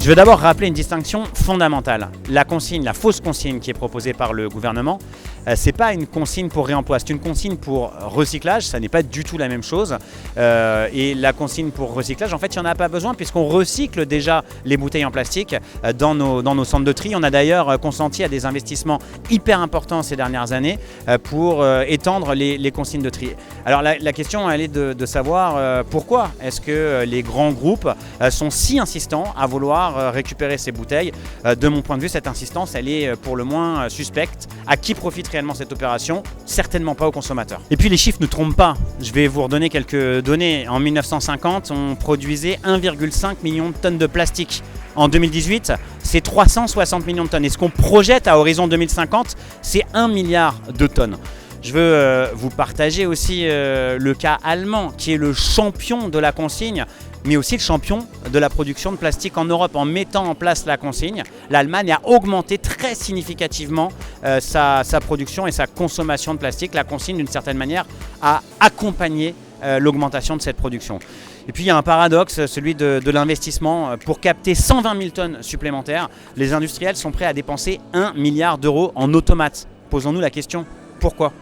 Je veux d'abord rappeler une distinction fondamentale. La consigne, la fausse consigne qui est proposée par le gouvernement, ce n'est pas une consigne pour réemploi, c'est une consigne pour recyclage, ça n'est pas du tout la même chose. Et la consigne pour recyclage, en fait, il n'y en a pas besoin puisqu'on recycle déjà les bouteilles en plastique dans nos centres de tri. On a d'ailleurs consenti à des investissements hyper importants ces dernières années pour étendre les consignes de tri. Alors la question, elle est de savoir pourquoi est-ce que les grands groupes sont si insistants à vouloir récupérer ces bouteilles. De mon point de vue, cette insistance, elle est pour le moins suspecte. À qui profite réellement cette opération? Certainement pas aux consommateurs. Et puis les chiffres ne trompent pas. Je vais vous redonner quelques données. En 1950, on produisait 1,5 million de tonnes de plastique. En 2018, c'est 360 millions de tonnes. Et ce qu'on projette à horizon 2050, c'est 1 milliard de tonnes. Je veux vous partager aussi le cas allemand, qui est le champion de la consigne, mais aussi le champion de la production de plastique en Europe. En mettant en place la consigne, l'Allemagne a augmenté très significativement sa production et sa consommation de plastique. La consigne, d'une certaine manière, a accompagné l'augmentation de cette production. Et puis il y a un paradoxe, celui de l'investissement. Pour capter 120 000 tonnes supplémentaires, les industriels sont prêts à dépenser 1 milliard d'euros en automates. Posons-nous la question, pourquoi ?